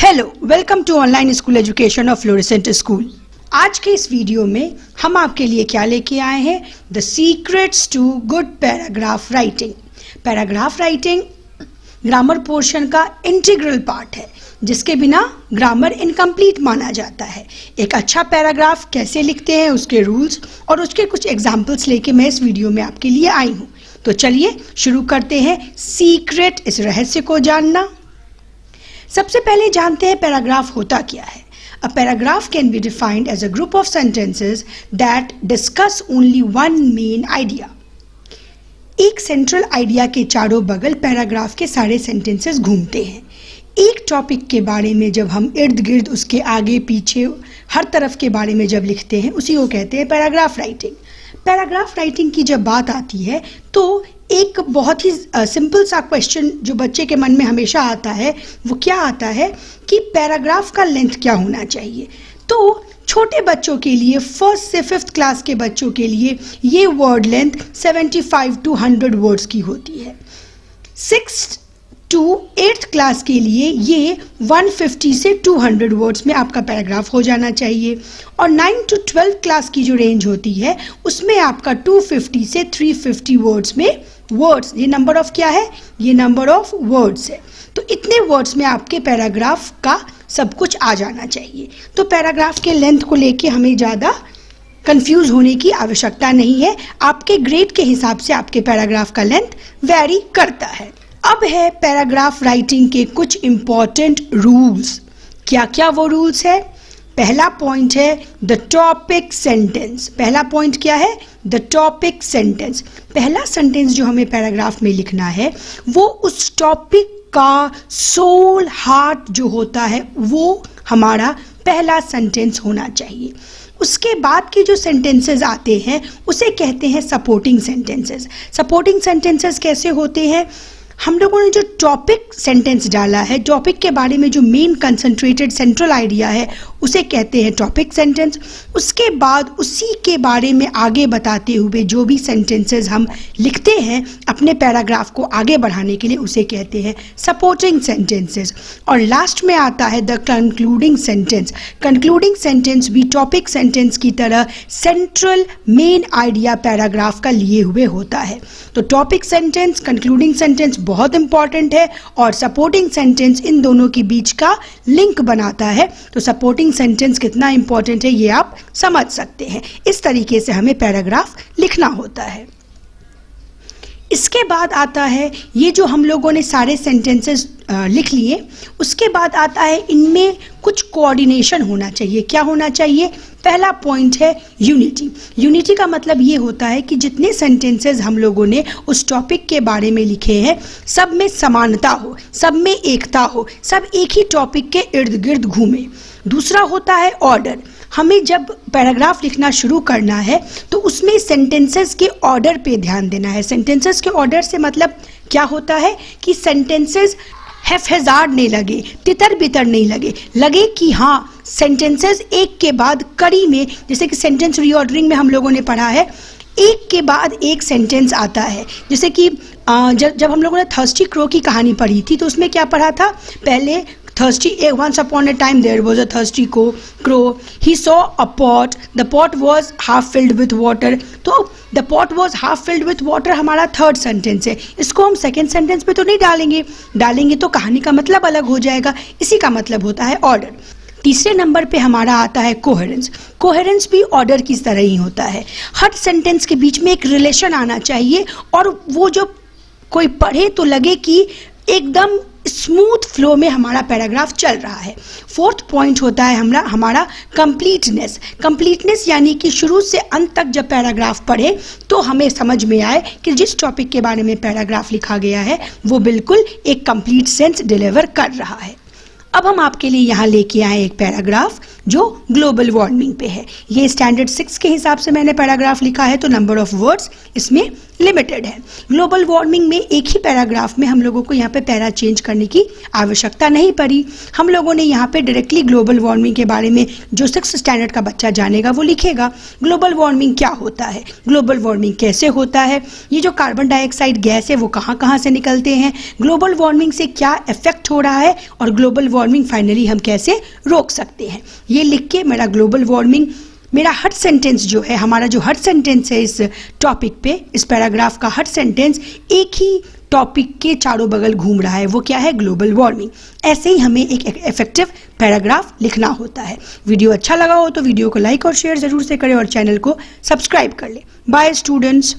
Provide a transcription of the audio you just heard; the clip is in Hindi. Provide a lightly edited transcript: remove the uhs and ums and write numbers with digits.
Hello, welcome to online school education of fluorescent school. आज के इस वीडियो में हम आपके लिए क्या लेके आए हैं, the secrets to good paragraph writing. Paragraph writing grammar portion का इंटीग्रल पार्ट है, जिसके बिना ग्रामर इनकम्प्लीट माना जाता है। एक अच्छा पैराग्राफ कैसे लिखते हैं, उसके रूल्स और उसके कुछ एग्जाम्पल्स लेके मैं इस वीडियो में आपके लिए आई हूँ। तो चलिए शुरू करते हैं सीक्रेट, इस रहस्य को जानना। सबसे पहले जानते हैं पैराग्राफ होता क्या है। A paragraph can be defined as a group of sentences that discuss only one main idea. एक सेंट्रल आइडिया के चारों बगल पैराग्राफ के सारे सेंटेंसेस घूमते हैं। एक टॉपिक के बारे में जब हम इर्द गिर्द, उसके आगे पीछे, हर तरफ के बारे में जब लिखते हैं, उसी को कहते हैं पैराग्राफ राइटिंग। पैराग्राफ राइटिंग की जब बात आती है तो एक बहुत ही सिंपल सा क्वेश्चन जो बच्चे के मन में हमेशा आता है, वो क्या आता है कि पैराग्राफ का लेंथ क्या होना चाहिए। तो छोटे बच्चों के लिए, फर्स्ट से फिफ्थ क्लास के बच्चों के लिए ये वर्ड लेंथ 75 to 100 वर्ड्स की होती है। 6th to 8th क्लास के लिए ये 150 से 200 वर्ड्स में आपका पैराग्राफ हो जाना चाहिए, और 9 to 12 क्लास की जो रेंज होती है उसमें आपका 250 से 350 वर्ड्स में वर्ड्स, ये नंबर ऑफ क्या है, ये नंबर ऑफ वर्ड्स है। तो इतने वर्ड्स में आपके पैराग्राफ का सब कुछ आ जाना चाहिए। तो पैराग्राफ के लेंथ को लेके हमें ज़्यादा कंफ्यूज होने की आवश्यकता नहीं है। आपके ग्रेड के हिसाब से आपके पैराग्राफ का लेंथ वेरी करता है। अब है पैराग्राफ राइटिंग के कुछ इम्पॉर्टेंट रूल्स। क्या क्या वो रूल्स है? पहला पॉइंट है द टॉपिक सेंटेंस। पहला पॉइंट क्या है? The topic sentence. पहला सेंटेंस जो हमें पैराग्राफ में लिखना है वो उस टॉपिक का सोल, हार्ट जो होता है, वो हमारा पहला सेंटेंस होना चाहिए। उसके बाद के जो सेंटेंसेस आते हैं उसे कहते हैं सपोर्टिंग सेंटेंसेस। सपोर्टिंग सेंटेंसेस कैसे होते हैं? हम लोगों ने जो टॉपिक सेंटेंस डाला है, टॉपिक के बारे में जो मेन कंसंट्रेटेड सेंट्रल आइडिया है, उसे कहते हैं टॉपिक सेंटेंस। उसके बाद उसी के बारे में आगे बताते हुए जो भी सेंटेंसेस हम लिखते हैं अपने पैराग्राफ को आगे बढ़ाने के लिए, उसे कहते हैं सपोर्टिंग सेंटेंसेस। और लास्ट में आता है the concluding sentence. Concluding sentence भी टॉपिक सेंटेंस की तरह सेंट्रल मेन आइडिया पैराग्राफ का लिए हुए होता है। तो टॉपिक सेंटेंस, कंक्लूडिंग सेंटेंस बहुत इंपॉर्टेंट है, और सपोर्टिंग सेंटेंस इन दोनों के बीच का लिंक बनाता है। तो सपोर्टिंग सेंटेंस कितना इंपॉर्टेंट है ये आप समझ सकते हैं। इस तरीके से हमें पैराग्राफ लिखना होता है। इसके बाद आता है ये जो हम लोगों ने सारे सेंटेंसेस लिख लिए, उसके बाद आता है इनमें कुछ कोऑर्डिनेशन होना चाहिए। क्या होना चाहिए? पहला पॉइंट है यूनिटी। यूनिटी का मतलब ये होता है कि जितने सेंटेंसेस हम लोगों ने उस टॉपिक के बारे में लिखे हैं, सब में समानता हो, सब में एकता हो, सब एक ही टॉपिक के इर्द गिर्द घूमे। दूसरा होता है ऑर्डर। हमें जब पैराग्राफ लिखना शुरू करना है तो उसमें सेंटेंसेस के ऑर्डर पे ध्यान देना है। सेंटेंसेस के ऑर्डर से मतलब क्या होता है कि सेंटेंसेस हैफेजार्ड नहीं लगे, तितर बितर नहीं लगे, लगे कि हाँ सेंटेंसेस एक के बाद कड़ी में, जैसे कि सेंटेंस रीऑर्डरिंग में हम लोगों ने पढ़ा है, एक के बाद एक सेंटेंस आता है। जैसे कि जब हम लोगों ने थर्स्टी क्रो की कहानी पढ़ी थी तो उसमें क्या पढ़ा था? पहले once upon a time there was a thirsty crow. He saw a pot. The pot was half filled with water. तो the pot was half filled with water हमारा थर्ड सेंटेंस है। इसको हम सेकेंड सेंटेंस पे तो नहीं डालेंगे तो कहानी का मतलब अलग हो जाएगा। इसी का मतलब होता है ऑर्डर। तीसरे नंबर पे हमारा आता है कोहेरेंस। कोहेरेंस भी ऑर्डर की तरह ही होता है। हर सेंटेंस के बीच में एक रिलेशन आना चाहिए, और वो जो कोई पढ़े तो लगे कि एकदम स्मूथ फ्लो में हमारा पैराग्राफ चल रहा है। फोर्थ पॉइंट होता है हमारा कंप्लीटनेस। कंप्लीटनेस यानी कि शुरू से अंत तक जब पैराग्राफ पढ़े तो हमें समझ में आए कि जिस टॉपिक के बारे में पैराग्राफ लिखा गया है वो बिल्कुल एक कंप्लीट सेंस डिलीवर कर रहा है। अब हम आपके लिए यहाँ लेके आए एक पैराग्राफ जो ग्लोबल वार्मिंग पे है। ये स्टैंडर्ड 6 के हिसाब से मैंने पैराग्राफ लिखा है, तो नंबर ऑफ वर्ड्स इसमें लिमिटेड है। ग्लोबल वार्मिंग में एक ही पैराग्राफ में हम लोगों को यहाँ पे पैरा चेंज करने की आवश्यकता नहीं पड़ी। हम लोगों ने यहाँ पे डायरेक्टली ग्लोबल वार्मिंग के बारे में जो 6th स्टैंडर्ड का बच्चा जानेगा वो लिखेगा। ग्लोबल वार्मिंग क्या होता है, ग्लोबल वार्मिंग कैसे होता है, ये जो कार्बन डाइऑक्साइड गैस है वो कहाँ कहाँ से निकलते हैं, ग्लोबल वार्मिंग से क्या इफेक्ट हो रहा है, और ग्लोबल वार्मिंग फाइनली हम कैसे रोक सकते हैं। ये लिख के मेरा ग्लोबल वार्मिंग, मेरा हर सेंटेंस जो है, हमारा जो हर सेंटेंस है इस टॉपिक पे, इस पैराग्राफ का हर सेंटेंस एक ही टॉपिक के चारों बगल घूम रहा है। वो क्या है, ग्लोबल वार्मिंग। ऐसे ही हमें एक इफेक्टिव पैराग्राफ लिखना होता है। वीडियो अच्छा लगा हो तो वीडियो को लाइक और शेयर ज़रूर से करें और चैनल को सब्सक्राइब कर लें। Bye students.